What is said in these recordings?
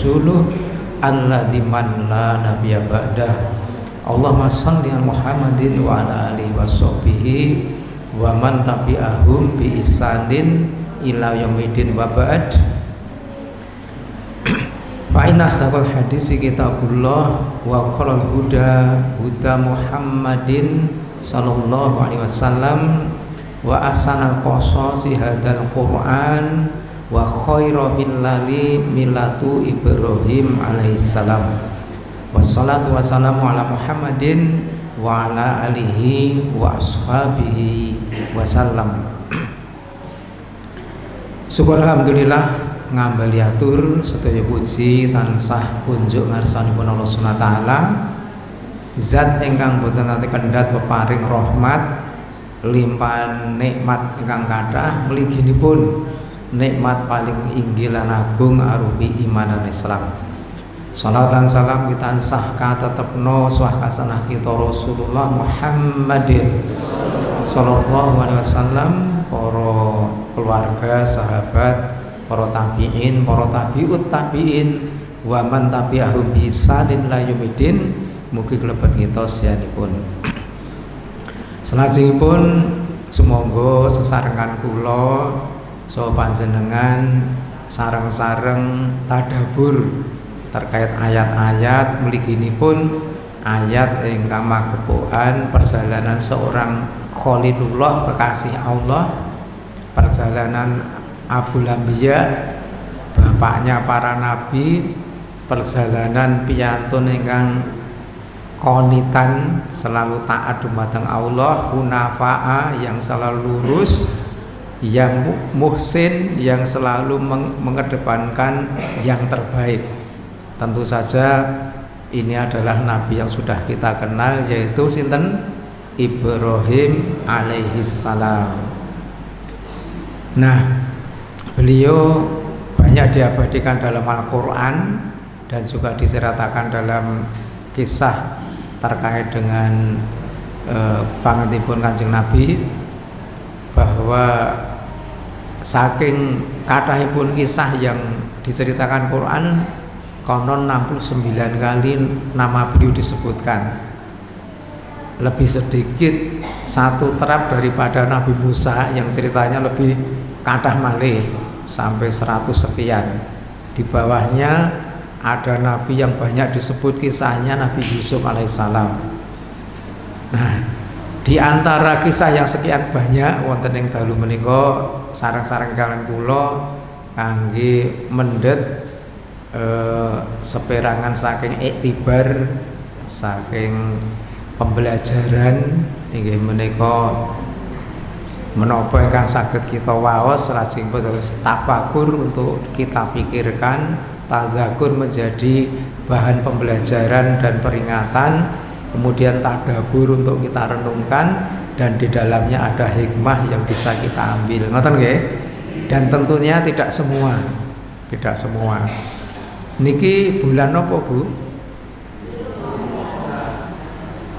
rasuluh alladzi man la nabiyya ba'dah. Allahumma shalli ala Muhammadin wa ala alihi washabbihi wa man tabi'ahum bi ihsanin ila yaumil wa ba'd. Fa inna asdaqal hadisi kitabullah wa khairal huda huda Muhammadin sallallahu alaihi wasallam wa ahsanal qasasi hadal Qur'an wa khairu millali millatu Ibrahim alaihissalam. Wassalatu wassalamu ala Muhammadin wa ala alihi wa ashabihi wasallam. Syukur alhamdulillah ngambali atur sedaya puji tansah kunjuk ngarsanipun Allah Subhanahu wa taala, zat ingkang boten nate kendhat peparing rahmat limpahan nikmat ingkang kathah, mliginipun nikmat paling inggil lan agung arupi iman dan Islam. Salawat dan salam kita tansah katetepno swah kasanah kita Rasulullah Muhammadin sallallahu alaihi wasallam, para keluarga, sahabat, para tabi'in, para tabi'ut tabi'in, wa man tabi'ahum bi ihsanin ila yaumil. Mugi klebet kita siyanipun. Salajengipun sumangga sesarengan kula saha panjenengan sareng-sareng tadabur terkait ayat-ayat mliginipun, ayat ingkang magepokan perjalanan seorang Khalilullah kekasih Allah, perjalanan Abul Anbiya, bapaknya para nabi, perjalanan piyantun ingkang qanitan selalu taat dumateng Allah, hunafa'a yang selalu lurus, yang muhsin yang selalu mengedepankan yang terbaik. Tentu saja ini adalah nabi yang sudah kita kenal, yaitu sinten? Ibrahim alaihissalam. Nah, beliau banyak diabadikan dalam Al-Quran dan juga diceritakan dalam kisah terkait dengan panganipun Kanjeng Nabi, bahwa saking kathahipun kisah yang diceritakan Quran, konon 69 kali nama beliau disebutkan. Lebih sedikit satu terap daripada Nabi Musa yang ceritanya lebih kathah malih, sampai 100 sekian. Di bawahnya ada nabi yang banyak disebut kisahnya, Nabi Yusuf alaihissalam. Nah, di antara kisah yang sekian banyak wonten ing dalu menika sareng-sareng kalian kula kangge mendhet seperangan saking iktibar, saking pembelajaran inggih menika menapa ingkang saged kita waos lajeng terus tafakur untuk kita pikirkan, tadzakur menjadi bahan pembelajaran dan peringatan, kemudian tadabbur untuk kita renungkan, dan di dalamnya ada hikmah yang bisa kita ambil. Ngoten nggih? Dan tentunya tidak semua. Niki bulan napa, Bu?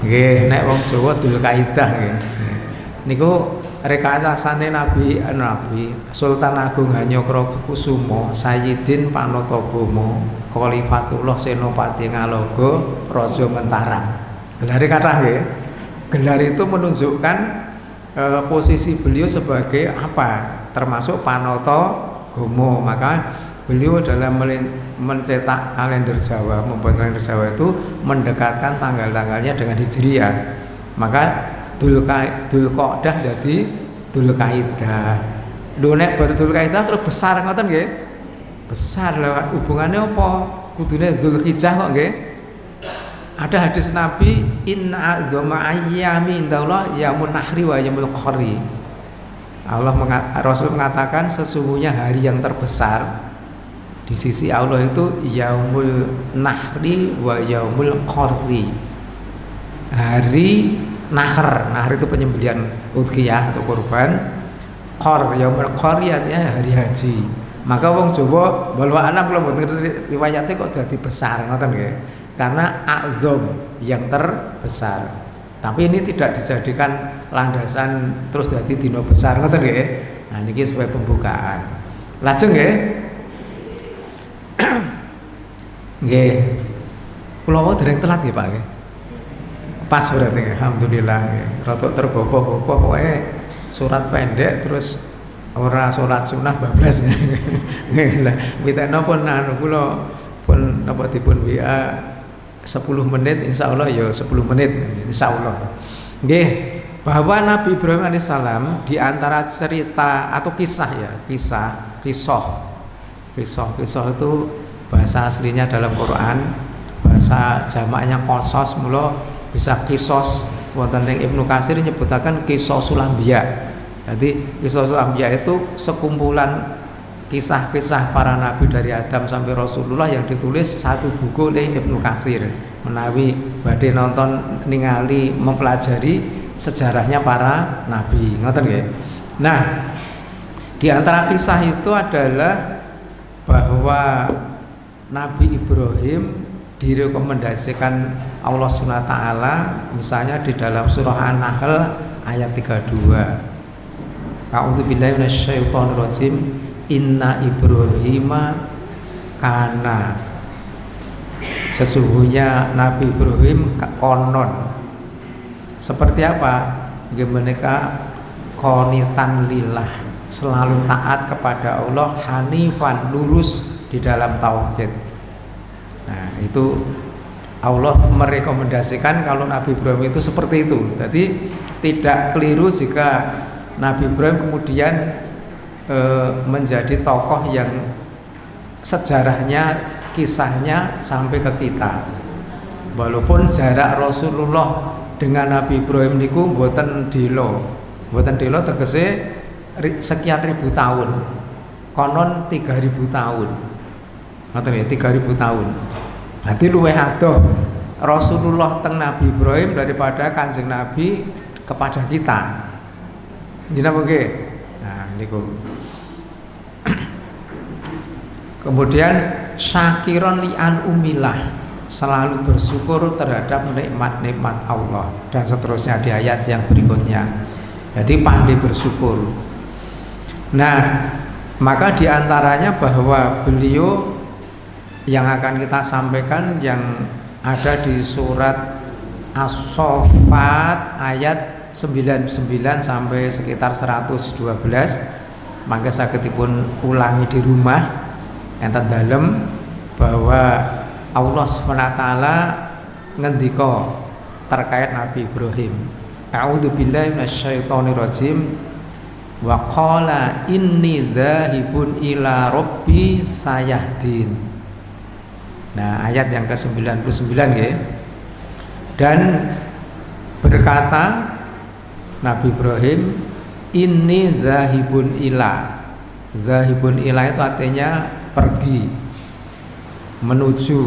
Nggih, nek wong Jawa Dzulkaidah nggih. Niku rekayasane Nabi Sultan Agung Hanyokrokusumo Sayyidin Panatagama Khalifatullah Senopati Ngaloga Raja Mentaram. Gelar kathah nggih. Gelar itu menunjukkan posisi beliau sebagai apa? Termasuk Panatagama. Maka beliau dalam mencetak kalender Jawa, membuat kalender Jawa itu mendekatkan tanggal-tanggalnya dengan Hijriah. Maka Dzulqa'dah jadi Dzulkaidah. Lho nek bar Dzulkaidah terus besar ngoten nggih? Besar lewat hubungannya apa? Kudune Dzulhijjah kok nggih? Ada hadis Nabi, inna a'dzama ayyami indallah yaumun nahri wa yaumul qari. Rasul mengatakan sesungguhnya hari yang terbesar di sisi Allah itu yaumul nahri wa yaumul qari. Hari nahr itu penyembelihan udhiyah atau kurban. Qar yaumul qari artinya hari haji. Maka wong Jawa walwa alam kula mboten ngerti riwayate kok dadi besar ngoten nggih. Karena a'dzam yang terbesar. Tapi ini tidak dijadikan landasan terus jadi dino besar ngoten nggih. Nah niki sebagai pembukaan. Lajeng nggih. Nggih. Kula wae dereng telat nggih Pak nggih. Pas berarti alhamdulillah nggih. Rada tergopoh-gopoh pokoke surat pendek terus ora salat sunah bablas. Lah miteno pun anu kula pun napa dipun WA 10 menit insyaallah ya 10 menit insyaallah. Nggih, bahwa Nabi Ibrahim alaihissalam di antara cerita atau kisah ya, kisah itu bahasa aslinya dalam Quran, bahasa jamaknya qasas, mula bisa kisos. Wonten ing Ibnu Katsir nyebutaken qisasul anbiya. Jadi qisasul anbiya itu sekumpulan kisah-kisah para nabi dari Adam sampai Rasulullah yang ditulis satu buku oleh Ibnu Katsir. Menawi badhe nonton ningali mempelajari sejarahnya para nabi, ngoten nggih. Nah, di antara kisah itu adalah bahwa Nabi Ibrahim direkomendasikan Allah SWT misalnya di dalam surah An-Nahl ayat 32. A'udzubillahi minasyaitonirrajim. Inna Ibrahima kana, sesungguhnya Nabi Ibrahim konon seperti apa? Mereka qonitan lillah, selalu taat kepada Allah, hanifan, lurus di dalam tauhid. Nah, itu Allah merekomendasikan kalau Nabi Ibrahim itu seperti itu. Jadi tidak keliru jika Nabi Ibrahim kemudian menjadi tokoh yang sejarahnya, kisahnya sampai ke kita. Walaupun jarak Rasulullah dengan Nabi Ibrahim niku mboten dilo tegese sekian ribu tahun. Konon 3000 tahun. Ngoten ya, 3000 tahun. Nanti luwih adoh Rasulullah teng Nabi Ibrahim daripada Kanjeng Nabi kepada kita. Nggih napa nggih? Nah, niku. Kemudian syakiron li'an umilah, selalu bersyukur terhadap nikmat-nikmat Allah, dan seterusnya di ayat yang berikutnya. Jadi pandai bersyukur. Nah, maka diantaranya bahwa beliau yang akan kita sampaikan yang ada di surat As-Saffat ayat 99 sampai sekitar 112. Maka sagedipun ulangi di rumah enten dalem bahwa Allah SWT ngendika terkait Nabi Ibrahim. A'udzubillahi minasyaitonirrajim. Wa qala inni dzahibun ila rabbi sayahdin. Nah, ayat yang ke-99 nggih. Dan berkata Nabi Ibrahim, inni dzahibun ila. Dzahibun ila itu artinya pergi, menuju,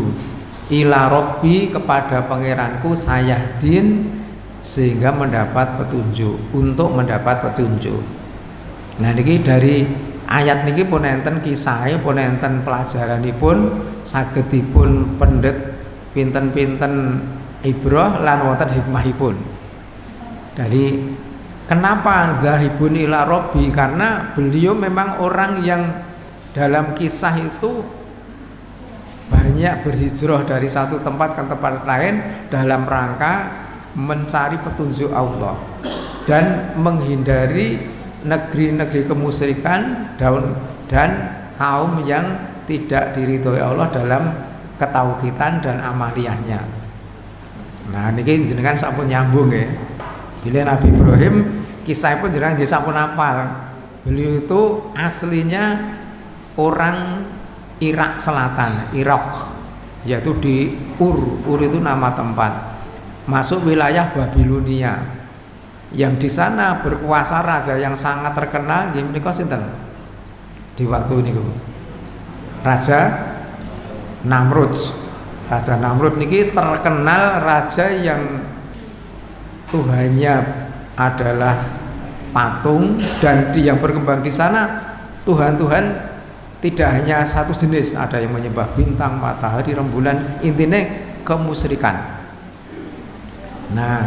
ila rabbi, kepada pangeranku, sayahdin, sehingga mendapat petunjuk, untuk mendapat petunjuk. Nah niki dari ayat niki pun enten kisahnya, pun enten pelajaranipun, sagedipun pendet pinten-pinten ibrah lan wonten hikmahipun. Dari kenapa zahibun ila rabbi? Karena beliau memang orang yang dalam kisah itu banyak berhijrah dari satu tempat ke tempat lain dalam rangka mencari petunjuk Allah dan menghindari negeri-negeri kemusyrikan dan kaum yang tidak diridhoi Allah dalam ketauhidan dan amaliyahnya. Nah niki jenengan sampun nyambung ya. Bila Nabi Ibrahim kisah pun jenengan nggih sampun hafal. Beliau itu aslinya orang Irak Selatan, Irak, yaitu di Ur itu nama tempat, masuk wilayah Babilonia, yang di sana berkuasa raja yang sangat terkenal. Nggih menika sinten di waktu niku? Raja Namrud. Raja Namrud niki terkenal raja yang Tuhannya adalah patung, dan yang berkembang di sana Tuhan-Tuhan tidak hanya satu jenis, ada yang menyembah bintang, matahari, rembulan, intinya kemusyrikan. Nah,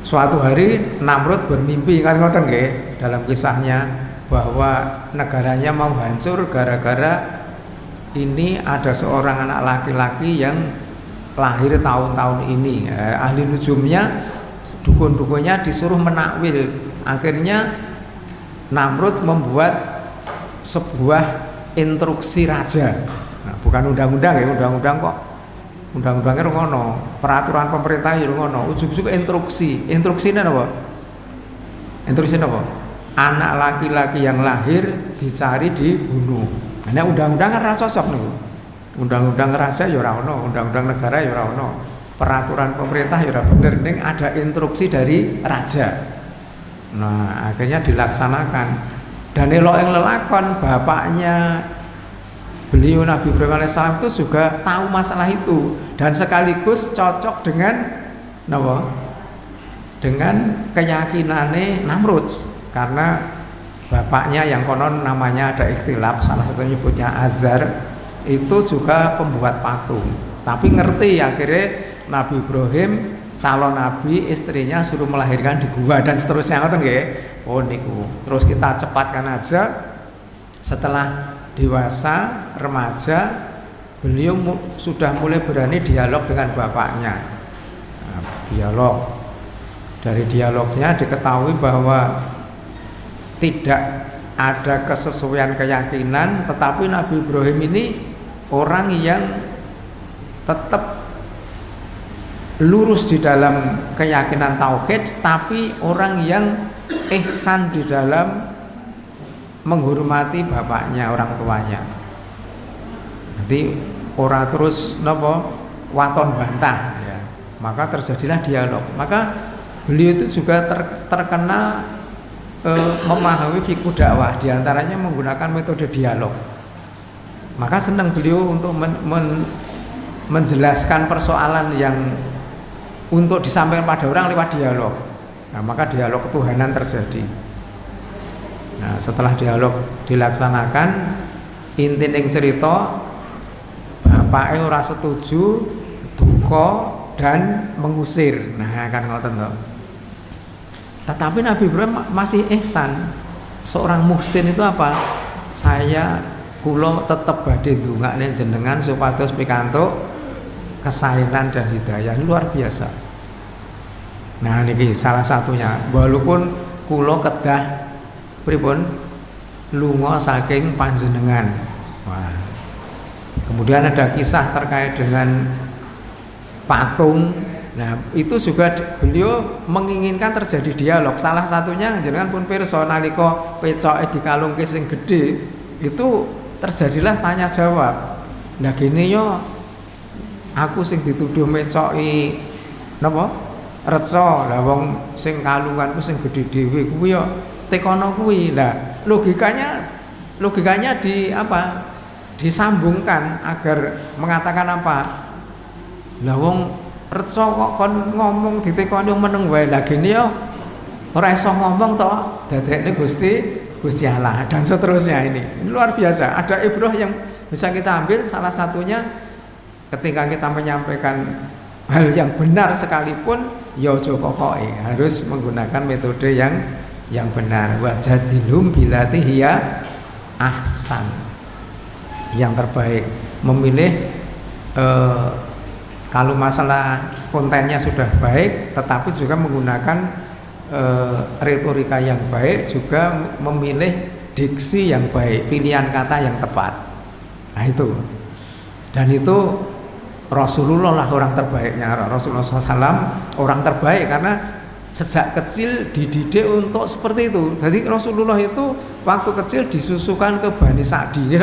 suatu hari Namrud bermimpi, ingat ngoten nggih dalam kisahnya, bahwa negaranya mau hancur gara-gara ini ada seorang anak laki-laki yang lahir tahun-tahun ini. Ahli nujumnya, dukun-dukunnya disuruh menakwil. Akhirnya Namrud membuat sebuah instruksi raja. Nah, bukan undang-undang ya, undang-undang kok. Undang-undangnya ngono, peraturan pemerintah ya ngono, ujug-ujug instruksi. Instruksinya apa? Instruksinya apa? Anak laki-laki yang lahir dicari dibunuh. Nah, undang-undang kan ora cocok niku. Undang-undang raja ya ora ono, undang-undang negara ya ora ono. Peraturan pemerintah ya ora bener, ning ada instruksi dari raja. Nah, akhirnya dilaksanakan. Dan elok yang lelakon bapaknya beliau Nabi Ibrahim alaihissalam itu juga tahu masalah itu dan sekaligus cocok dengan apa? Dengan keyakinannya Namrud, karena bapaknya yang konon namanya ada ikhtilaf, salah satunya nyebutnya Azar, itu juga pembuat patung. Tapi ngerti akhirnya Nabi Ibrahim calon nabi, istrinya suruh melahirkan di gua dan seterusnya, ngoten nggih. Oh niku. Terus kita cepatkan aja, setelah dewasa, remaja, beliau sudah mulai berani dialog dengan bapaknya. Nah, dialog. Dari dialognya diketahui bahwa tidak ada kesesuaian keyakinan, tetapi Nabi Ibrahim ini orang yang tetap lurus di dalam keyakinan tauhid, tapi orang yang ihsan di dalam menghormati bapaknya, orang tuanya. Jadi ora terus napa waton bantah ya. Maka terjadilah dialog. Maka beliau itu juga terkenal memahami fikih dakwah, diantaranya menggunakan metode dialog. Maka senang beliau untuk menjelaskan persoalan yang untuk disampaikan pada orang lewat dialog. Nah, maka dialog ketuhanan terjadi. Nah, setelah dialog dilaksanakan, inti ning cerita bapake ora setuju, duka dan mengusir. Nah, kan ngoten to. Tetapi Nabi Ibrahim masih ihsan. Seorang muhsin itu apa? Kula tetep badhe ndongakne jenengan supados pikantuk kesaenan dan hidayah. Luar biasa. Nah niki salah satunya. Walaupun kula kedah pripun lunga saking panjenengan. Wah. Kemudian ada kisah terkait dengan patung. Nah itu juga beliau menginginkan terjadi dialog. Salah satunya jenengan pun pirsa nalika pecoke dikalungke sing gedhe itu terjadilah tanya jawab. Nah gini yo, aku sing dituduh mecoki napa reca, lah wong sing kalunganku sing gedhe dhewe kuwi yo tekono kuwi. Lah logikanya di apa? Disambungkan agar mengatakan apa? Lah wong reca kok kon ngomong ditekoni meneng wae. Lah gini yo ora iso ngomong to, dadekne Gusti Allah dan seterusnya. Ini luar biasa. Ada ibrah yang bisa kita ambil, salah satunya ketika kita menyampaikan hal yang benar sekalipun ya aja pokoke, harus menggunakan metode yang benar. Wajadilhum billati hiya ahsan, yang terbaik. Memilih kalau masalah kontennya sudah baik, tetapi juga menggunakan retorika yang baik, juga memilih diksi yang baik, pilihan kata yang tepat. Nah itu, dan itu Rasulullah lah orang terbaiknya. Rasulullah SAW orang terbaik karena sejak kecil dididik untuk seperti itu. Jadi Rasulullah itu waktu kecil disusukan ke Bani Sa'di.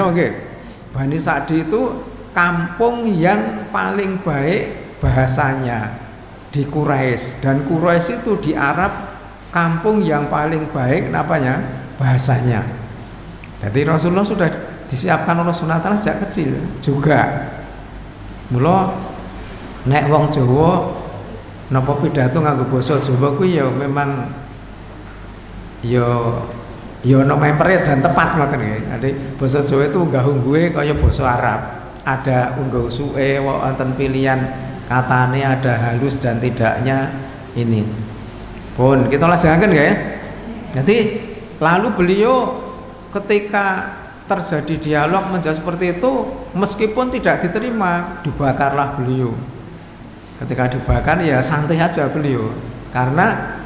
Bani Sa'di itu kampung yang paling baik bahasanya di Quraisy, dan Quraisy itu di Arab kampung yang paling baik namanya bahasanya. Jadi Rasulullah sudah disiapkan oleh sunatan sejak kecil juga. Mula nek wong Jawa napa pidato nganggo basa Jawa kuwi ya memang ya ana mempere dan tepat ngoten nggih. Jadi basa Jawa itu unggah-ungguhe kaya basa Arab. Ada unggah-usuke, wonten pilihan katane, ada halus dan tidaknya ini. Pun kita laksanakan ya. Jadi lalu beliau ketika terjadi dialog menjadi seperti itu, meskipun tidak diterima, dibakarlah beliau. Ketika dibakar ya santai aja beliau, karena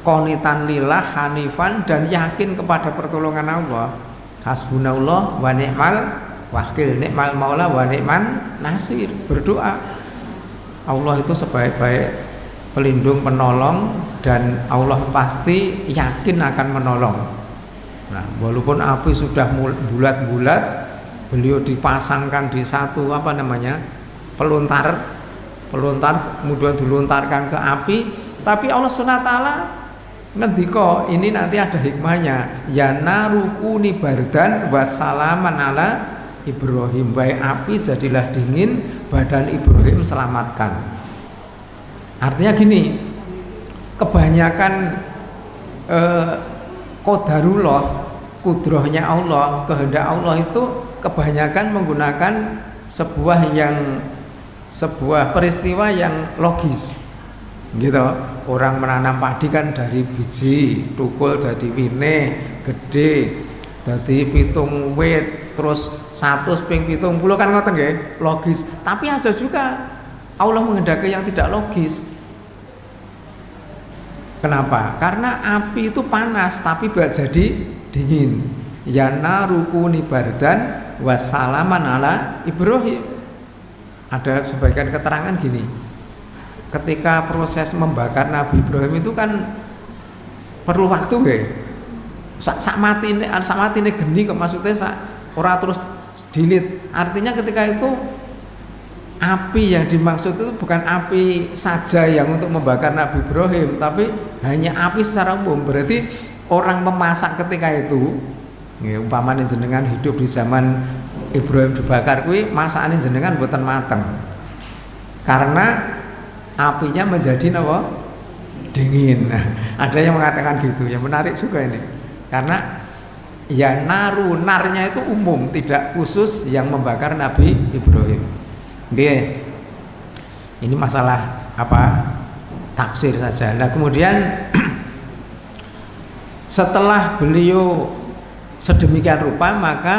qonitan lillah hanifan dan yakin kepada pertolongan Allah. Hasbunallah wa ni'mal wakil, ni'mal maula wa ni'man nasir. Berdoa, Allah itu sebaik-baik pelindung penolong dan Allah pasti yakin akan menolong. Nah, walaupun api sudah bulat-bulat, beliau dipasangkan di satu pelontar, kemudian dilontarkan ke api, tapi Allah SWT ngendika, ini nanti ada hikmahnya, ya narukuni bardan wassalaman ala Ibrahim, baik api jadilah dingin, badan Ibrahim selamatkan. Artinya gini, kebanyakan qadarullah, kudrohnya Allah, kehendak Allah itu kebanyakan menggunakan sebuah peristiwa yang logis, gitu. Orang menanam padi kan dari biji, tukul jadi wine, gede, jadi pitung wit, terus 100 ping 70 kan ngoten nggih, logis. Tapi ada juga Allah menghendaki yang tidak logis. Kenapa? Karena api itu panas tapi jadi dingin. Ya narukuni bardan wassalaman ala Ibrahim. Ada sebagian keterangan gini, ketika proses membakar Nabi Ibrahim itu kan perlu waktu nggih. Sak matine geni kok, maksudnya ora terus dilit. Artinya ketika itu api yang dimaksud itu bukan api saja yang untuk membakar Nabi Ibrahim, tapi hanya api secara umum. Berarti orang memasak ketika itu, umpamanya jenengan hidup di zaman Ibrahim dibakar kuwi, masakane jenengan mboten mateng. Karena apinya menjadi napa? Dingin. Nah, ada yang mengatakan gitu. Yang menarik juga ini. Karena ya narnya itu umum, tidak khusus yang membakar Nabi Ibrahim. Nggih. Ini masalah tafsir saja. Nah, kemudian setelah beliau sedemikian rupa, maka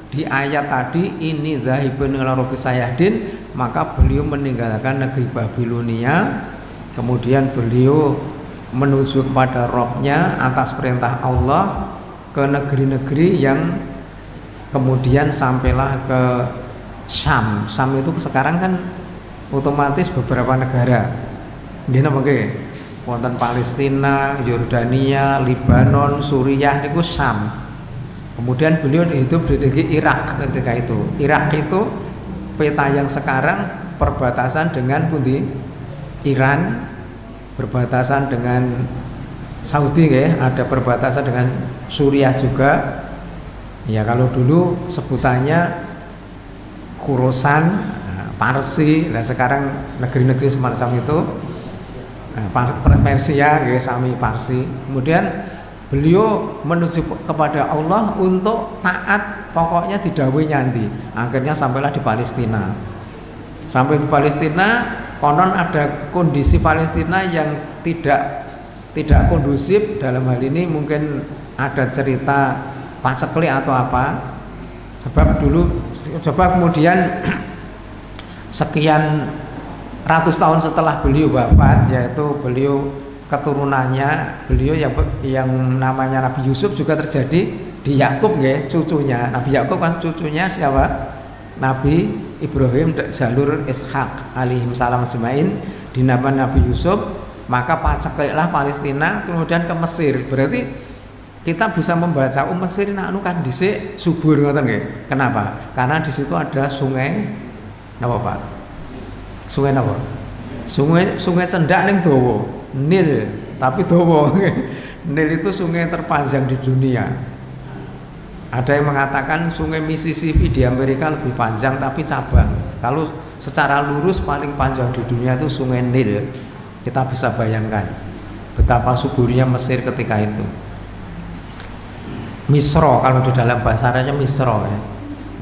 di ayat tadi ini zahibun ila rabbis sayahdin, maka beliau meninggalkan negeri Babilonia, kemudian beliau menuju kepada Robnya atas perintah Allah ke negeri-negeri yang kemudian sampailah ke Syam. Syam itu sekarang kan otomatis beberapa negara. Nggih napa nggih? Wonten Palestina, Yordania, Libanon, Suriah niku Syam. Kemudian beliau hidup di negeri Irak ketika itu. Irak itu peta yang sekarang perbatasan dengan pundi? Iran, berbatasan dengan Saudi ada perbatasan dengan Suriah juga. Ya kalau dulu sebutannya Khorasan, Parsi. Nah sekarang negeri-negeri semacam itu, Persia, sami Parsi. Kemudian beliau menuju kepada Allah untuk taat, pokoknya didhawuhi nyanti. Akhirnya sampailah di Palestina. Sampai di Palestina, konon ada kondisi Palestina yang tidak kondusif. Dalam hal ini mungkin ada cerita paceklik atau apa. Sebab dulu, coba kemudian sekian ratus tahun setelah beliau wafat, yaitu beliau keturunannya, beliau yang namanya Nabi Yusuf juga terjadi di Yakub, cucunya. Nabi Yakub kan cucunya siapa? Nabi Ibrahim, jalur Ishak alaihim salam ajmain, dinamakan Nabi Yusuf. Maka pacekliklah Palestina, kemudian ke Mesir. Berarti kita bisa membaca Mesir anu kan dhisik subur ngoten nggih. Kenapa? Karena di situ ada sungai napa Pak? Sungai napa? Sungai cendak ning dawa. Nil, tapi dawa. Nil itu sungai terpanjang di dunia. Ada yang mengatakan sungai Mississippi di Amerika lebih panjang tapi cabang. Kalau secara lurus paling panjang di dunia itu sungai Nil. Kita bisa bayangkan betapa suburnya Mesir ketika itu. Misra, kalau di dalam bahasa Arabnya Misra ya.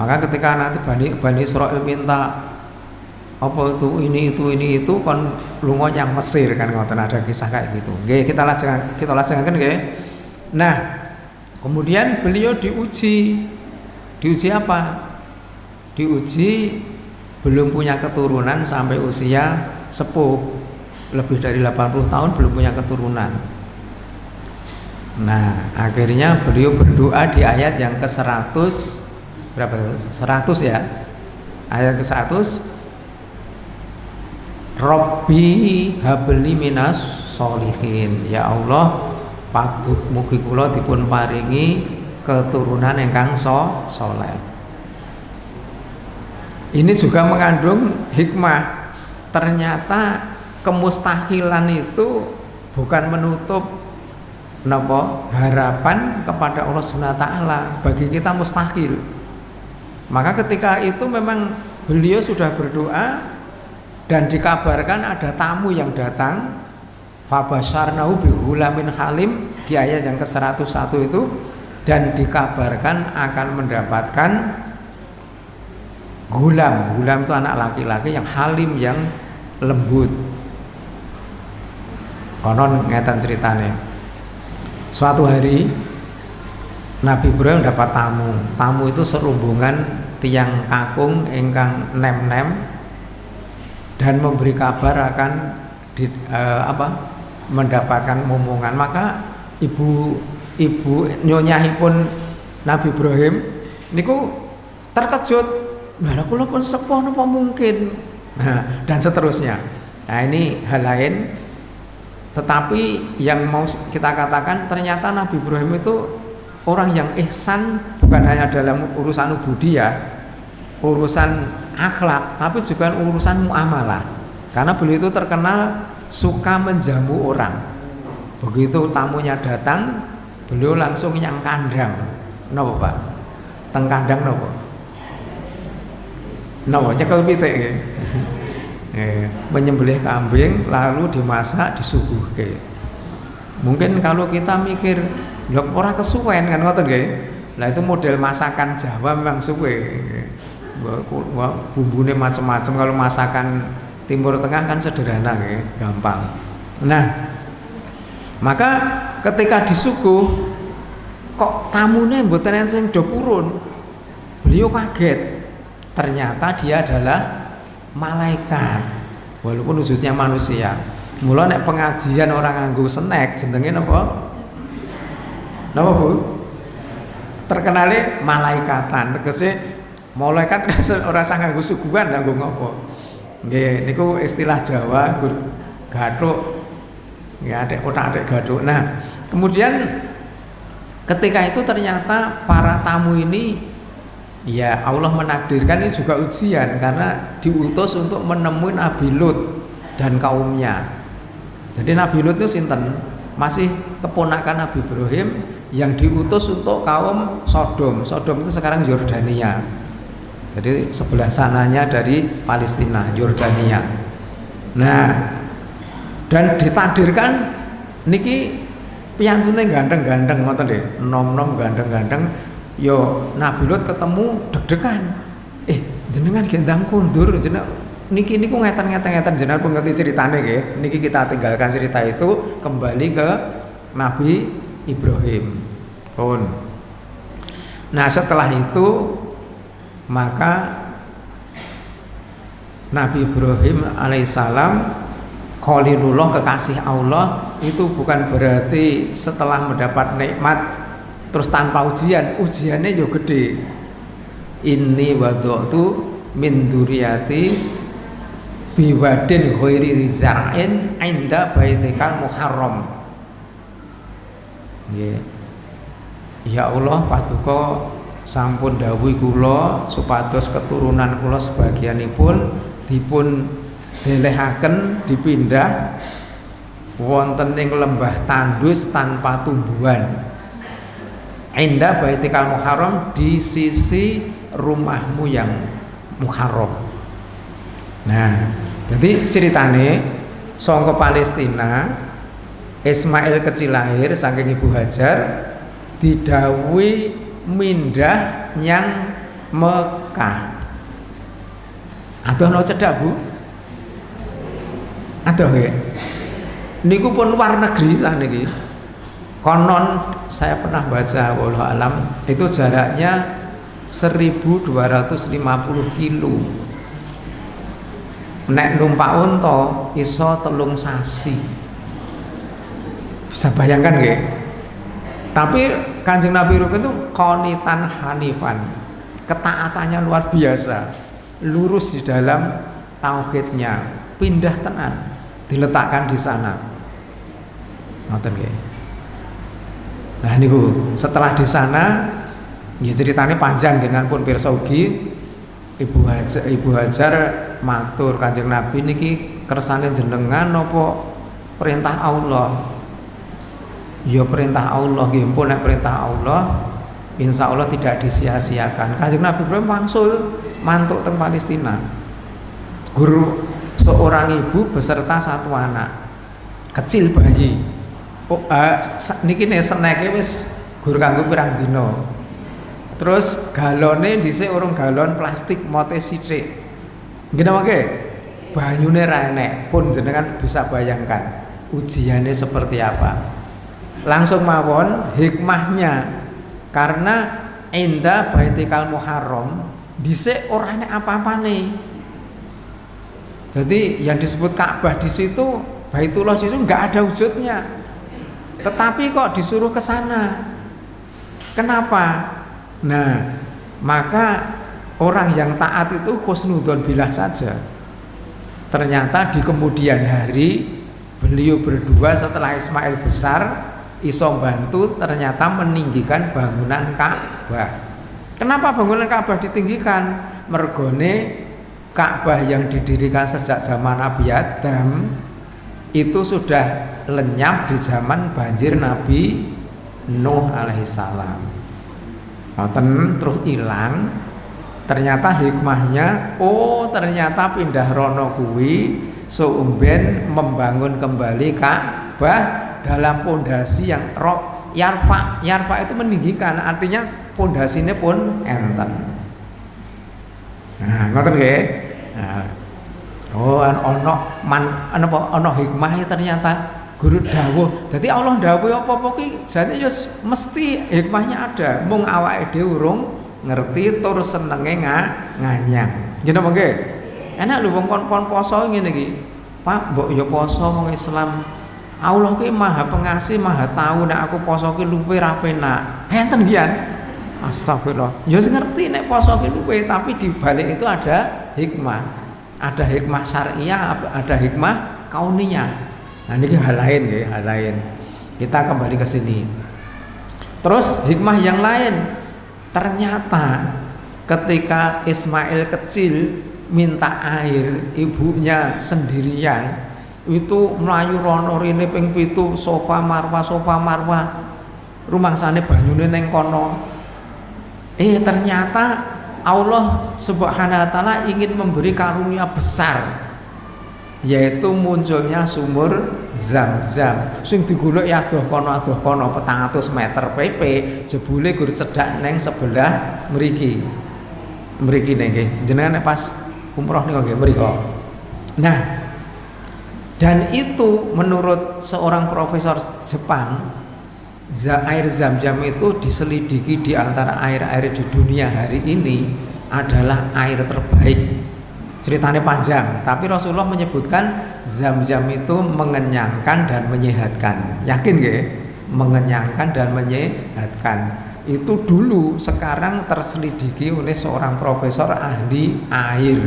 Maka ketika nanti Bani Israil minta apa itu ini itu kon lunga yang Mesir kan, ngoten, ada kisah kayak gitu. Nggih, kita lajengaken nggih. Nah, kemudian beliau diuji Diuji apa? Diuji belum punya keturunan sampai usia sepuh, lebih dari 80 tahun belum punya keturunan. Nah, akhirnya beliau berdoa di ayat yang ke-100 berapa? 100 ya. Ayat ke-100, Rabbi habli minas sholihin. Ya Allah, mugi kula dipun paringi keturunan ingkang saleh. Ini juga mengandung hikmah. Ternyata kemustahilan itu bukan menutup harapan kepada Allah Subhanahu wa taala. Bagi kita mustahil. Maka ketika itu memang beliau sudah berdoa dan dikabarkan ada tamu yang datang, fabasyarnahu bihulamin halim di ayat yang ke-101 itu, dan dikabarkan akan mendapatkan gulam itu anak laki-laki yang halim, yang lembut. Konon ngeten ceritane. Suatu hari Nabi Ibrahim dapat tamu itu serumbungan tiang kakung ingkang nem-nem dan memberi kabar akan mendapatkan momongan. Maka ibu nyonyahipun Nabi Ibrahim niku terkejut, lha kula pun sepuh napa mungkin. Nah, dan seterusnya. Nah, ini hal lain. Tetapi yang mau kita katakan, ternyata Nabi Ibrahim itu orang yang ihsan, bukan hanya dalam urusan ubudiyah, urusan akhlak, tapi juga urusan muamalah. Karena beliau itu terkenal suka menjamu orang. Begitu tamunya datang, beliau langsung yang kandang. Napa Pak? Teng kandang napa? Napa cekel pitik nggih. Menyembelih kambing lalu dimasak disuguhke. Mungkin kalau kita mikir, lho ora kesuwen kan ngoten nggih. Lah itu model masakan Jawa memang suwe. Bumbune macam-macam. Kalau masakan Timur Tengah kan sederhana nggih, gampang. Nah, maka ketika disuguh kok tamune mboten enten sing do purun. Beliau kaget. Ternyata dia adalah malaikat, walaupun wujudnya manusia. Mula nek pengajian orang nganggo snack jenenge napa? Napa Bu? Terkenale malaikatan. Tegese malaikat ora usah nganggo suguhan, nganggo ngopo? Nggih, niku istilah Jawa, gathuk. Ya, adek otak-adek gathuk. Nah, kemudian ketika itu ternyata para tamu ini, ya Allah menakdirkan ini juga ujian, karena diutus untuk menemui Nabi Lut dan kaumnya. Jadi Nabi Lut itu sinten? Masih keponakan Nabi Ibrahim yang diutus untuk kaum Sodom. Sodom itu sekarang Yordania. Jadi sebelah sananya dari Palestina, Yordania. Nah, dan ditakdirkan niki piyantune ganteng-ganteng ngoten lho, nom-nom ganteng-ganteng. Yo Nabi Lut ketemu deg-degan. Jenengan gendang kundur, jenengan niki niku ngeten-ngeten jenengan pun ngerti ceritane nggih. Niki kita tinggalkan cerita itu, kembali ke Nabi Ibrahim. Pun. Nah, setelah itu maka Nabi Ibrahim alaihissalam Khalilullah, kekasih Allah, itu bukan berarti setelah mendapat nikmat terus tanpa ujian. Ujiannya yo gede. Inni wada'tu min dzurriyyati biwadin ghairi zar'in 'inda baitikal muharram. Nggih. Ya Allah, paduka sampun dawuhi kula supados keturunan kula sebagianipun dipun delehaken dipindah wonten ing lembah tandus tanpa tumbuhan. Inda baitikal muharram, di sisi rumahmu yang muharram. Nah, jadi ceritane saka Palestina Ismail kecil lahir saking Ibu Hajar, didhawuhi mindah nyang Mekah. Aduh no cedhak Bu. Aduh nggih. Niku pun luar negeri saniki. Konon saya pernah baca, wallahu alam, itu jaraknya 1250 kilo. Nek numpak unta iso 3 sasi. Bisa bayangkan nggih? Tapi Kanjeng Nabi Rukin itu qanitan hanifan. Ketaatannya luar biasa. Lurus di dalam tauhidnya, pindah tenan, diletakkan di sana. Ngoten nggih. Nah niku setelah di sana ya ceritanya panjang dengan pun pirsa ugi Ibu Hajar matur Kanjeng Nabi niki kersane jenengan napa perintah Allah? Ya perintah Allah nggih, pun nek perintah Allah insya Allah tidak disia-siakan. Kanjeng Nabi Ibrahim wangsul mantuk teng Palestina. Guru seorang ibu beserta 1 anak kecil bayi. Niki nek seneke wis gur kanggo pirang dina. Terus galone dhisik urung galon plastik mote sithik. Nggih napa banyune ra enek, pun jenengan bisa bayangkan ujiannya seperti apa. Langsung mawon hikmahnya, karena inda Baitikal Muharram dhisik ora enek apa-apane. Jadi yang disebut Ka'bah di situ, Baitullah di situ enggak ada wujudnya. Tetapi kok disuruh ke sana. Kenapa? Nah, maka orang yang taat itu husnudzon billah saja. Ternyata di kemudian hari beliau berdua setelah Ismail besar iso bantu ternyata meninggikan bangunan Ka'bah. Kenapa bangunan Ka'bah ditinggikan? Mergone Ka'bah yang didirikan sejak zaman Nabi Adam itu sudah lenyap di zaman banjir Nabi Nuh alaihissalam. Terus hilang. Ternyata hikmahnya, ternyata pindah rono kuwi seumben membangun kembali Ka'bah dalam pondasi yang yarfa itu meninggikan, artinya pondasinya pun enten. Nah, ngoten nggih. Ono hikmahnya ternyata guru dawuh. Jadi Allah dawuh apa-apa ki jane ya mesti hikmahnya ada. Mung awake dhewe urung ngerti tur senenge nganyang. Nggih napa nggih? Enak lho wong kon poso ngene iki. Pak, mbok ya poso wong Islam. Allah ki Maha Pengasih, Maha Tahu nek aku poso ki luwe ra penak. Enten nggih. Astagfirullah. Ya ngerti nek poso ki luwe, tapi di balik itu ada hikmah. Ada hikmah syariah, ada hikmah kauniyah. Nah ini hal lain ya, hal lain. Kita kembali ke sini. Terus hikmah yang lain, ternyata ketika Ismail kecil minta air, ibunya sendirian itu melayu rono rene ping 7 sofa marwah rumah sana banyune neng kono. Ternyata Allah Subhanahu wa taala ingin memberi karunia besar, yaitu munculnya sumur Zam-Zam sing digolek adoh kono 400 meter pp jebule gur cedhak neng sebelah mriki nggih jenengan pas umroh niku nggih mriko. Nah, dan itu menurut seorang profesor Jepang, air Zam-Zam itu diselidiki di antara air-air di dunia hari ini adalah air terbaik. Ceritanya panjang, tapi Rasulullah menyebutkan Zam-Zam itu mengenyangkan dan menyehatkan. Yakin nggih? Mengenyangkan dan menyehatkan. Itu dulu, sekarang terselidiki oleh seorang profesor ahli air.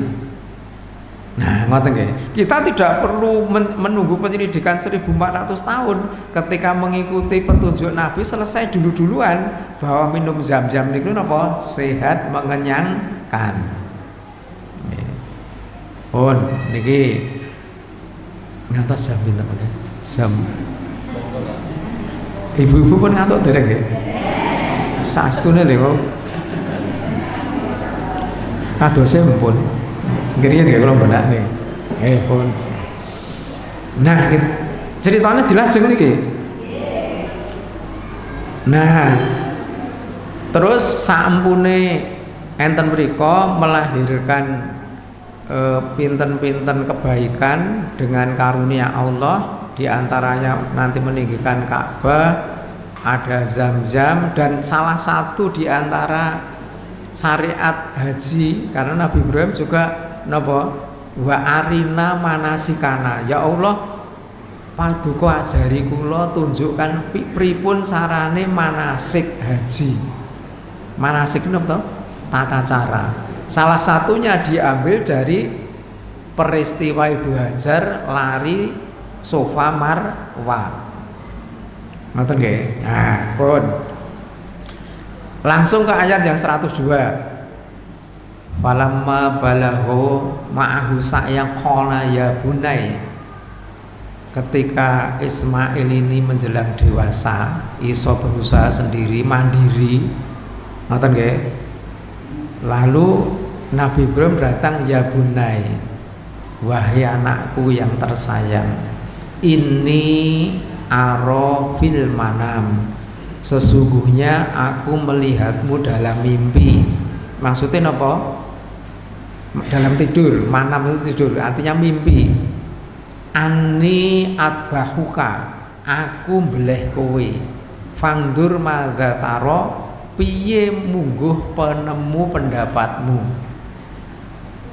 Nah, ngoten nggih. Kita tidak perlu menunggu penyelidikan 1400 tahun. Ketika mengikuti petunjuk Nabi selesai dulu-duluan bahwa minum Zam-Zam niku napa? Sehat, mengenyangkan. Pun niki ngantos jam pinten Pak? Jam. Ibu-ibu pun ngantuk dereng nggih. Saestune lho kok. Kadose mpun. Ngiriyen nggih kula benakne. Pun. Nah, ceritanya dilajeng niki. Nah, terus sampune enten mriku melahirkan pinten-pinten kebaikan dengan karunia Allah, diantaranya nanti meninggikan Ka'bah, ada Zam-Zam, dan salah satu diantara syariat haji, karena Nabi Ibrahim juga napa wa arina manasikana, ya Allah paduka ajari kula, tunjukkan pripun sarane manasik haji. Manasik napa? Tata cara. Salah satunya diambil dari peristiwa Ibu Hajar lari Safa Marwa. Ngoten nggih. Nah, pun. Langsung ke ayat yang 102. Falamma balagho ma'ahu sa'yan qala ya bunai. Ketika Ismail ini menjelang dewasa, iso berusaha sendiri, mandiri. Ngoten nggih. Lalu Nabi Ibrahim datang, ya bunai, wahai anakku yang tersayang, ini aro fil manam, sesungguhnya aku melihatmu dalam mimpi. Maksudnya apa? Dalam tidur. Manam itu tidur, artinya mimpi. Ani atbahuka, aku beleh kowe. Fangdur madza taro, piye mungguh penemu pendapatmu.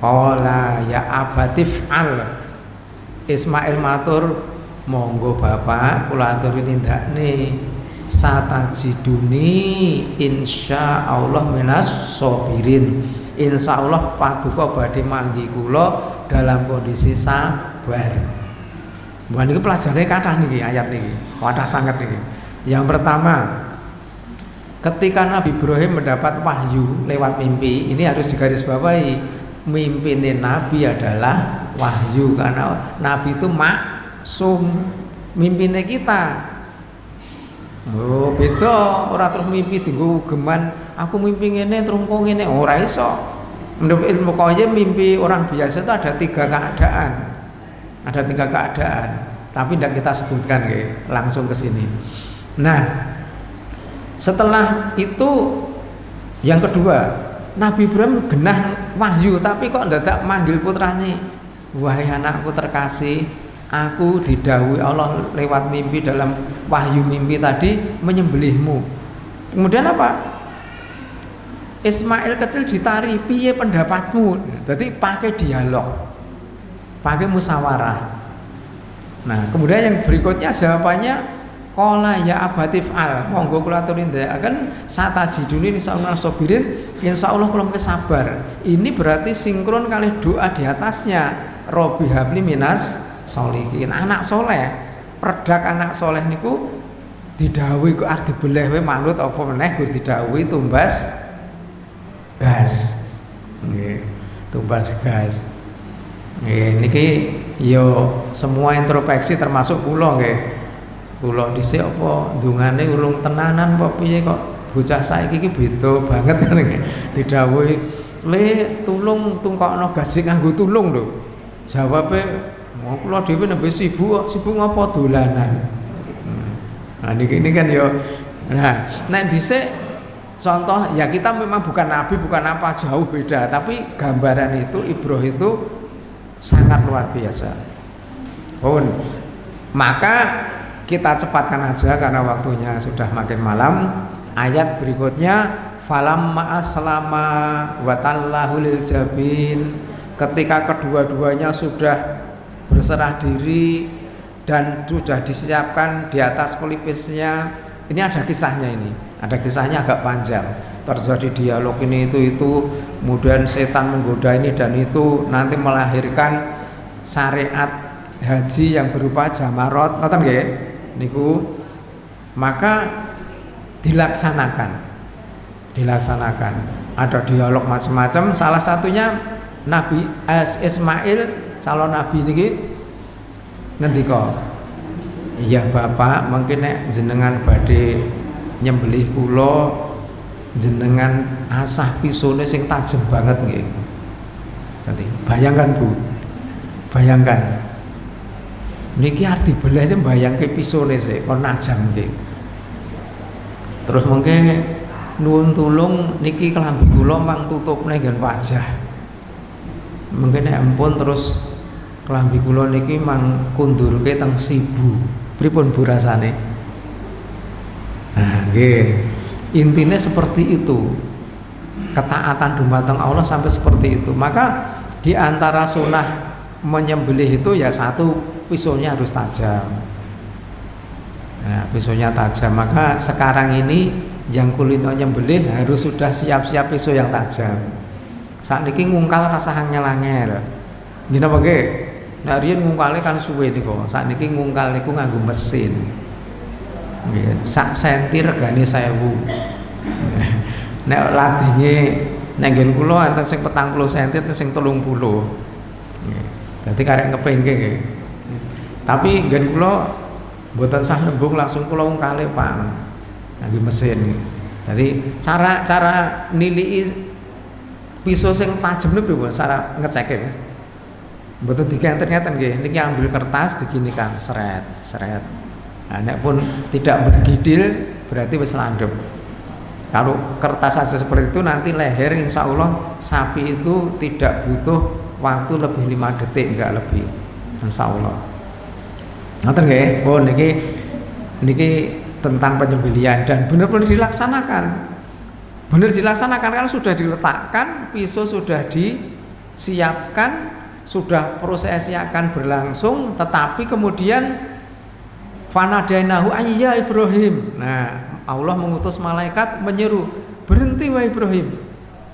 Qala ya abatif al. Ismail matur, monggo bapak kula aturi nindakne, satajiduni insya Allah minas sobirin, insya Allah paduka badhe manggi kula dalam kondisi sabar. Bukan ini pelajarannya kathah niki ayat niki, kathah sangat niki. Yang pertama, ketika Nabi Ibrahim mendapat wahyu lewat mimpi, ini harus digarisbawahi, mimpinnya Nabi adalah wahyu, karena Nabi itu maksum. Mimpinnya kita, oh beda, ora terus mimpi dienggo geman, aku mimpi ngene terus kok ngene, ora iso. Menurut ilmu qayyim, mimpi orang biasa itu ada 3 keadaan. Ada 3 keadaan, tapi tidak kita sebutkan, langsung ke sini. Nah, setelah itu yang kedua, Nabi Ibrahim genah wahyu, tapi kok ndak manggil putrane, wahai anakku terkasih, aku didhawuhi Allah lewat mimpi, dalam wahyu mimpi tadi menyembelihmu. Kemudian apa? Ismail kecil ditari, piye pendapatmu? Jadi pakai dialog, pakai musyawarah. Nah, kemudian yang berikutnya jawabannya qala ya abatif al, monggo kula aturi ndakaken satajiduni insyaallah sabirin, insyaallah kula mengke sabar. Ini berarti sinkron kali doa di atasnya, Robbi habli minas sholihin, anak soleh. Perdak anak soleh niku didhawuhi kok arep dibeleh wae manut apa meneh Gus, didhawuhi tumbas gas. Nggih, tumbas gas. Niki yo semua introspeksi termasuk kula nggih. Kula dhisik apa ndungane urung tenanan apa piye kok bocah saiki iki beda banget ngene. Didhawuhi, "Le, tulung tungkokno gas sing nganggo tulung lho." Jawabe, "Mau kula dhewe nembe sibuk ngapa dolanan." Nah niki kan yo. Nah, nek dhisik contoh ya, kita memang bukan nabi, bukan apa, jauh beda, tapi gambaran itu Ibrahim itu sangat luar biasa. Pun maka kita cepatkan aja karena waktunya sudah makin malam. Ayat berikutnya, falamma aslama wa tallahu lil jabin, ketika kedua-duanya sudah berserah diri dan sudah disiapkan di atas pelipisnya. Ini ada kisahnya, ini ada kisahnya agak panjang, terjadi dialog ini itu, kemudian setan menggoda ini dan itu, nanti melahirkan syariat haji yang berupa jamarot, ngoten nggih niku. Maka dilaksanakan, ada dialog macam-macam. Salah satunya Nabi Ismail calon nabi niki ngendika, iya bapak, mungkin nek jenengan badhe nyembelih kula, jenengan asah pisone sing tajem banget nggih. Nanti bayangkan Bu, bayangkan niki arep dibelehne, bayangke pisone sik kon najam nggih. Terus mungkin nuwun tulung niki kelambi kula mang tutupne nggen wajah. Mungkin nek ampun terus kelambi kula niki mang kundurke teng sibu. Pripun Bu rasane? Nah, nggih. Intinya seperti itu. ketaatan dumateng Allah sampai seperti itu. Maka di antara sunnah menyembelih itu ya satu, pisaunya harus tajam. Nah, pisaunya tajam. Maka sekarang ini yang kulino nyembelih harus sudah siap-siap pisau yang tajam. Saat ini ngungkal rasa angel-angel. Gini apa ge? Nah, riyen ngungkale kan suwe niku. Saat ini ngungkal niku nganggo mesin. Nggih, sak senti regane 1000. Nek ladinge nek nggen kula enten sing 40 cm, enten sing 30. Nggih. Dadi karek ngepengke nggih. Tapi nggen kula mboten sah nembung langsung kula ngungkale Pak. Nganggo mesin. Jadi cara niliki pisau sing tajem niku cara ngeceke. Mboten digenten-ngenten nggih. Niki ambil kertas diginikan seret. Nah, nek pun tidak bergidil berarti wis landhep. Kalau kertas saja seperti itu nanti leher insya Allah sapi itu tidak butuh waktu lebih 5 detik, enggak lebih, insya Allah. Ngoten nggih. Oh niki tentang penyembelihan dan benar-benar dilaksanakan. Benar dilaksanakan kan sudah diletakkan, pisau sudah disiapkan, sudah prosesnya akan berlangsung, tetapi kemudian fanadainahu ayya Ibrahim. Nah, Allah mengutus malaikat menyeru, berhenti wahai Ibrahim,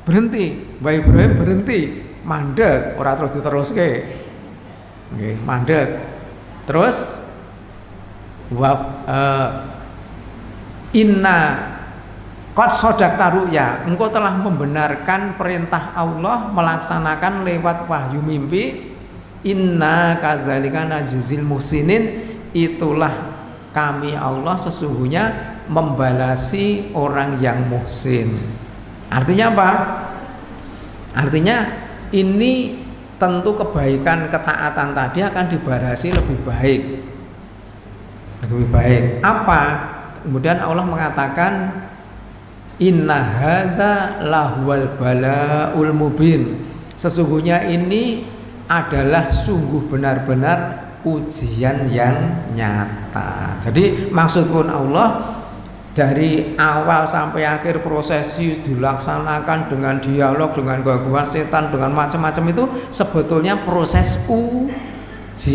berhenti wahai Ibrahim, berhenti, mandek, ora terus diteruske, nggih, mandek. Terus inna qad sadaqta ru'ya, engkau telah membenarkan perintah Allah melaksanakan lewat wahyu mimpi. Inna kadzalika najzil muhsinin, itulah kami Allah sesungguhnya membalasi orang yang muhsin. Artinya apa? Artinya ini tentu kebaikan ketaatan tadi akan dibalasi lebih baik. Lebih baik. Apa? Kemudian Allah mengatakan inna hadza lahwal balaul mubin. Sesungguhnya ini adalah sungguh benar-benar ujian yang nyata. Jadi maksud pun Allah dari awal sampai akhir prosesi dilaksanakan dengan dialog, dengan gangguan setan, dengan macam-macam itu sebetulnya proses ujian.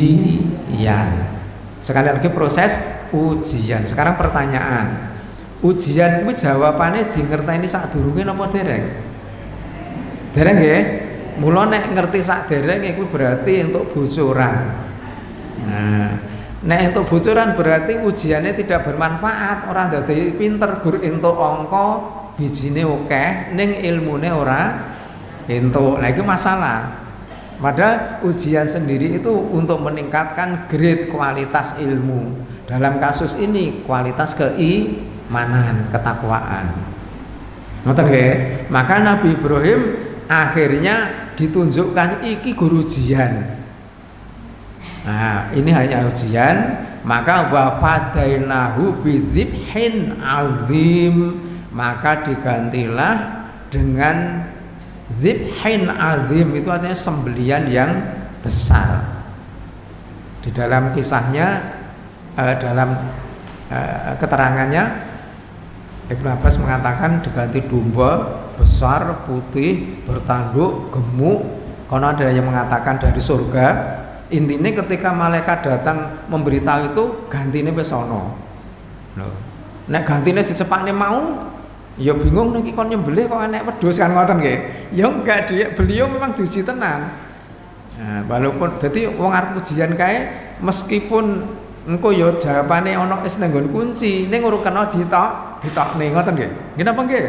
Sekali lagi proses ujian. Sekarang pertanyaan, ujian itu jawabannya dingerteni sadurunge napa dereng? Dereng nggih? Mula nek ngerti sak dereng iku berarti untuk bocoran. Nah, nek entuk bocoran berarti ujiannya tidak bermanfaat, ora dadi pinter, gur entuk angka bijine akeh ning ilmune ora entuk. Lah itu masalah. Padahal ujian sendiri itu untuk meningkatkan grade kualitas ilmu. Dalam kasus ini kualitas keimanan, ketakwaan. Ngoten nggih? Maka Nabi Ibrahim akhirnya ditunjukkan iki guru ujian. Nah, ini hanya ujian, maka wa fadainahu bidzibhin azim, maka digantilah dengan dzibhin azim, itu artinya sembelian yang besar. Di dalam kisahnya, dalam keterangannya Ibnu Abbas mengatakan diganti domba besar, putih, bertanduk, gemuk, karena ada yang mengatakan dari surga. Intinya ketika malaikat datang memberitahu itu gantine wis ana. Lho. Nek gantine dicepakne mau, ya bingung nek kon nyembelih kok enek wedhus kan ngoten nggih. Ya enggak, beliau memang diuji tenan. Nah, walaupun dadi wong arep ujian kae meskipun engko ya jawabane ana wis nang nggon kunci, ning ora kena ditokne ngoten nggih. Nggih napa nggih?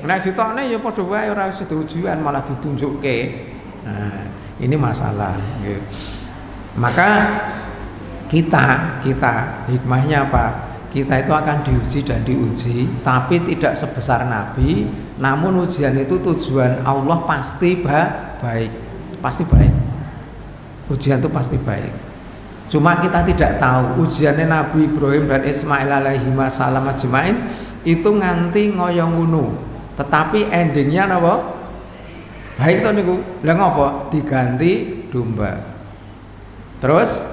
Nek ditokne ya padha wae ora wis ujian malah ditunjukke. Nah, ini masalah nggih. Maka kita hikmahnya apa? Kita itu akan diuji dan diuji, tapi tidak sebesar Nabi. Namun ujian itu tujuan Allah pasti baik, pasti baik. Ujian itu pasti baik. Cuma kita tidak tahu ujiannya Nabi Ibrahim dan Ismail alaihi wassalam ajmain itu nganti ngoyo ngono. Tetapi endingnya napa? Baik to niku. Lah ngapa? Diganti domba. Terus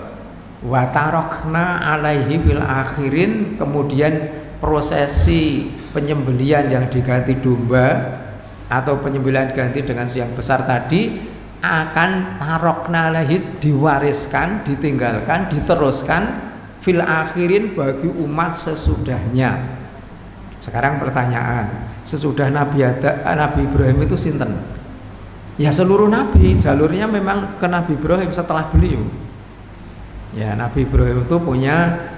watarokna alaihi fil akhirin, kemudian prosesi penyembelian yang diganti domba atau penyembelihan ganti dengan yang besar tadi akan tarokna lahid, diwariskan, ditinggalkan, diteruskan fil akhirin bagi umat sesudahnya. Sekarang pertanyaan, sesudah Nabi Ibrahim itu sinten? Ya seluruh nabi, jalurnya memang ke Nabi Ibrahim setelah beliau. Ya, Nabi Ibrahim itu punya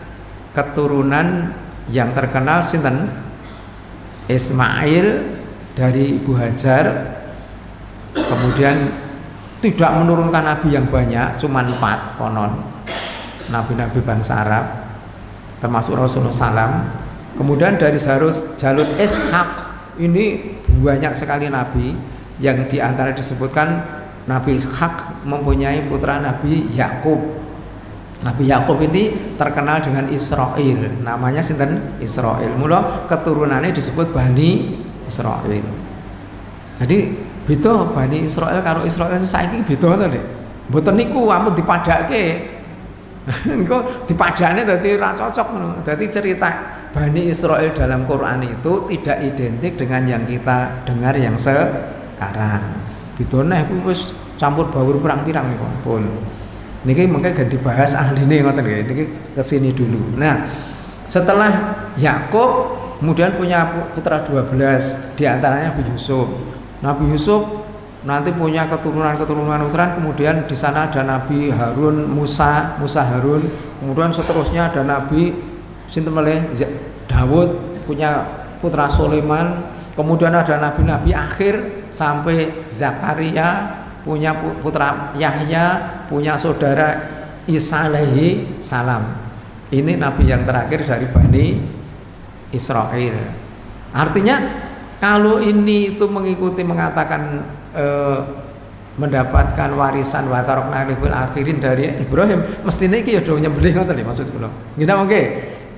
keturunan yang terkenal sinten? Ismail dari Ibu Hajar, kemudian tidak menurunkan nabi yang banyak, cuma 4 konon, nabi-nabi bangsa Arab, termasuk Rasulullah SAW. Kemudian dari jalur Ishak ini banyak sekali nabi, yang diantara disebutkan Nabi Ishak mempunyai putra Nabi Yakub. Nabi Yakub ini terkenal dengan Israel, namanya sinten? Israel. Mula keturunannya disebut Bani Israel. Jadi beda Bani Israel karo Israel saiki beda to, Dik. Mboten niku ampun dipadhake. Engko dipadhane dadi ora cocok ngono. Dadi cerita Bani Israel dalam Quran itu tidak identik dengan yang kita dengar yang sekarang. Bidone iku wis campur baur pirang-pirang niku pun. Niki mengke gak dibahas ahline ngoten nggih. Niki kesini dulu. Nah, setelah Yakub kemudian punya putra 12, di antaranya Nabi Yusuf. Nabi Yusuf nanti punya keturunan-keturunan, kemudian di sana ada Nabi Harun, Musa Harun, kemudian seterusnya ada Nabi sinten melih Daud, punya putra Sulaiman, kemudian ada nabi-nabi akhir sampai Zakaria, punya putra Yahya, punya saudara Isa alaihi salam. Ini nabi yang terakhir dari Bani Israel. Artinya kalau ini itu mengikuti mengatakan mendapatkan warisan wa tarokna fil akhirin dari Ibrahim, mestine iki ya do nyembelih ngoten lho maksud kula. Nggih oke.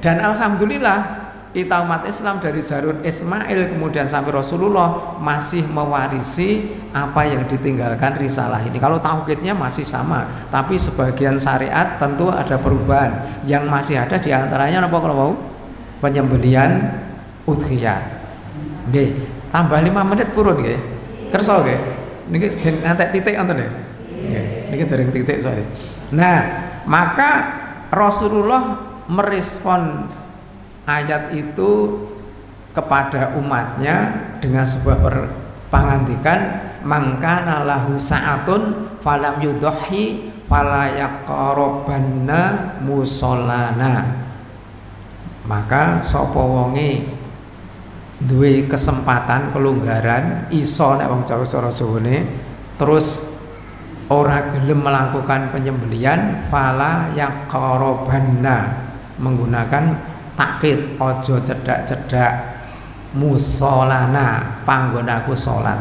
Dan alhamdulillah kita umat Islam dari jalur Ismail kemudian sampai Rasulullah masih mewarisi apa yang ditinggalkan risalah ini. Kalau tauhidnya masih sama, tapi sebagian syariat tentu ada perubahan. Yang masih ada diantaranya apa kalau mau? Penyembelihan udhiyah. Nggih, tambah 5 menit purun nggih. Kersa nggih. Niki ngantek titik wonten nggih. Nggih, niki dereng titik soalnya. Nah, maka Rasulullah merespon ayat itu kepada umatnya dengan sebuah pangandikan, mangkana lahu sa'atun falam yudhi fala yaqrabanna musallana. Maka sapa wonge duwe kesempatan kelonggaran iso nek wong cara Jawane terus ora gelem melakukan penyembelihan fala yaqrabanna, menggunakan takkid ojo cedak-cedak musallana panggonaku salat.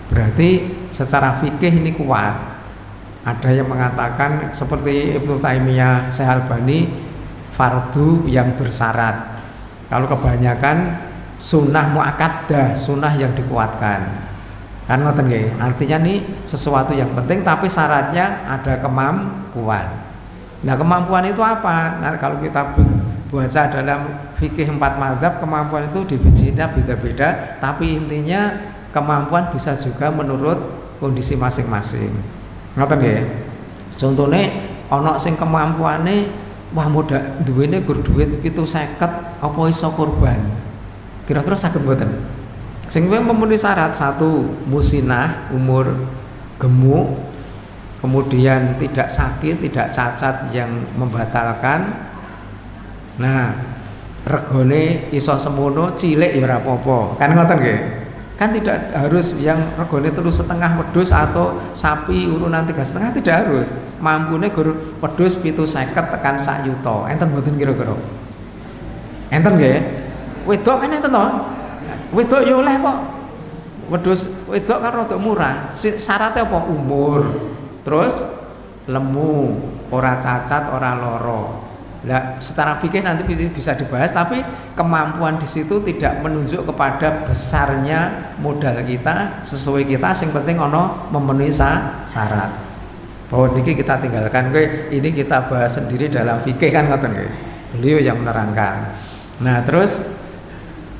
Berarti secara fikih ini kuat. Ada yang mengatakan seperti Ibnu Taimiyah, Syekh Albani, fardu yang bersyarat. Kalau kebanyakan sunnah muakkadah, sunnah yang dikuatkan. Kan ngoten nggih. Artinya nih sesuatu yang penting tapi syaratnya ada kemampuan. Nah, kemampuan itu apa? Nah, kalau kita baca dalam fikih 4 mazhab, kemampuan itu divisinya beda-beda, tapi intinya kemampuan bisa juga menurut kondisi masing-masing. Ngoten nggih. Contone ana sing kemampuane wah muda duwene gur duit 750 apa iso kurban. Kira-kira saged mboten? Sing memenuhi syarat, 1 musinah, umur gemuk, kemudian tidak sakit, tidak cacat yang membatalkan. Nah, regone iso semono, cilik ya ora apa-apa. Kan ngoten nggih? Kan tidak harus yang regone 3,5 wedhus atau sapi urunan 3,5, tidak harus. Mampune gur wedhus 750 tekan 1 yuta. Enten mboten kira-kira? Enten nggih? Wedok kan enten to? Wedok ya oleh kok. Wedhus wedok kan rada murah. Syaratnya apa? Umur. Terus lemu, ora cacat, ora loro. Nah, secara fikih nanti bisa dibahas, tapi kemampuan di situ tidak menunjuk kepada besarnya modal kita, sesuai kita. Yang penting ono memenuhi syarat. Bahwa niki kita tinggalkan, ini kita bahas sendiri dalam fikih kan ngoten nggih. Beliau yang menerangkan. Nah, terus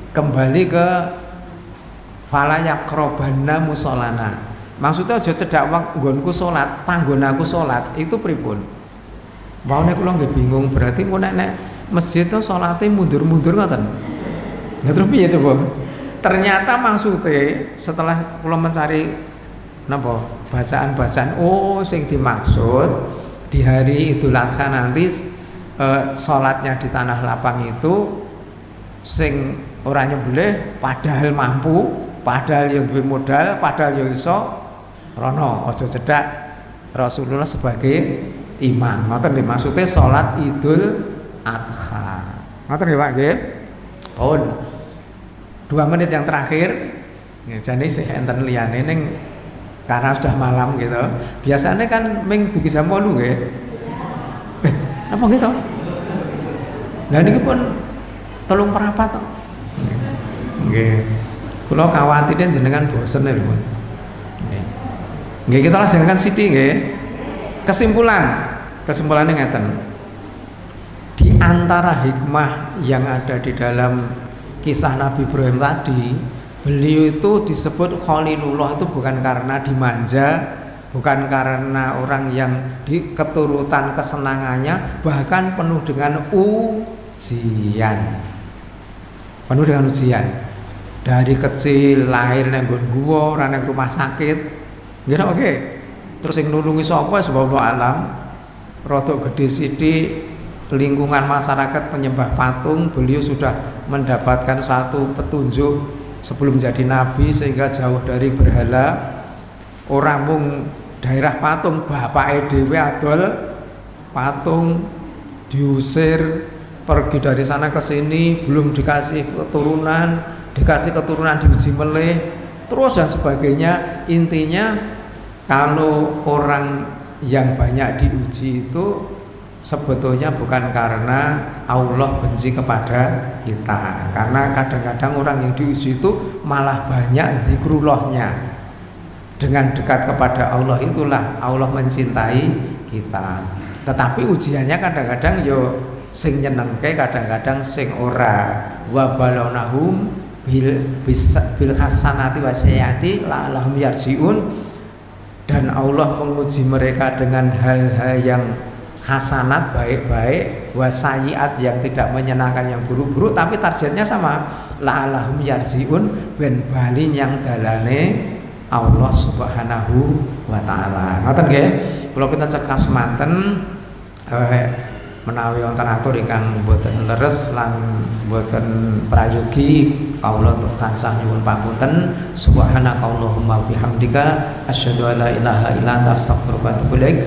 kembali ke fala yaqrabanna musholana. Maksudnya aja cedhak nggonku salat, panggon aku salat itu pripun? Waune kula nggih bingung, berarti kok nek masjid to salate mundur-mundur ngoten. Ngoten piye coba? Ternyata maksudnya setelah kula mencari napa bacaan-bacaan, oh sing dimaksud di hari Idul Adha nanti salatnya di tanah lapang itu sing ora nyembelih padahal mampu, padahal yo duwe modal, padahal yo iso rono, aja cedhak Rasulullah sebagai imam. Ngoten nggih maksude salat Idul Adha. Ngoten nggih Pak nggih. Pun 2 menit yang terakhir jane sih enten liyane ning karena sudah malam gitu. Biasanya kan ming dugi jam 8 nggih. Napa gitu? Lah niki pun 3:04 to. Nggih. Kula kawatine jenengan bosen lho, Pun. Nggih, kita langsungkan sithik nggih. Kesimpulannya ngeten. Di antara hikmah yang ada di dalam kisah Nabi Ibrahim tadi, beliau itu disebut Khalilullah itu bukan karena dimanja, bukan karena orang yang di keturutan kesenangannya, bahkan penuh dengan ujian. Penuh dengan ujian. Dari kecil lahir nang gua, ora nang rumah sakit. Nggih oke. Terus yang nulungi sapa sebab alam, rodok gede sithik lingkungan masyarakat penyembah patung, beliau sudah mendapatkan satu petunjuk sebelum jadi nabi sehingga jauh dari berhala. Orang mung daerah patung, bapake dhewe adol patung, diusir pergi dari sana ke sini, belum dikasih keturunan diuji meleh terus dan sebagainya. Intinya kalau orang yang banyak diuji itu sebetulnya bukan karena Allah benci kepada kita, karena kadang-kadang orang yang diuji itu malah banyak zikrullahnya. Dengan dekat kepada Allah itulah Allah mencintai kita. Tetapi ujiannya kadang-kadang yo sing nyenengke, kadang-kadang sing ora. Wa balawnahum bil hasanati wasayati la lahum yarjiun. Dan Allah menguji mereka dengan hal-hal yang hasanat, baik-baik, wasayiat yang tidak menyenangkan, yang buruk-buruk, tapi targetnya sama, la'alahum yarjiun, ben bali yang dalane Allah Subhanahu wa taala. Ngoten nggih. Kula kita cekap semanten menawi wonten atur ingkang boten leres lan boten prayogi, kawula tansah nyuwun pamunten. Subhanakallahumma bihamdika asyhadu an la ilaha illa anta astaghfiruka wa atubu ilaik.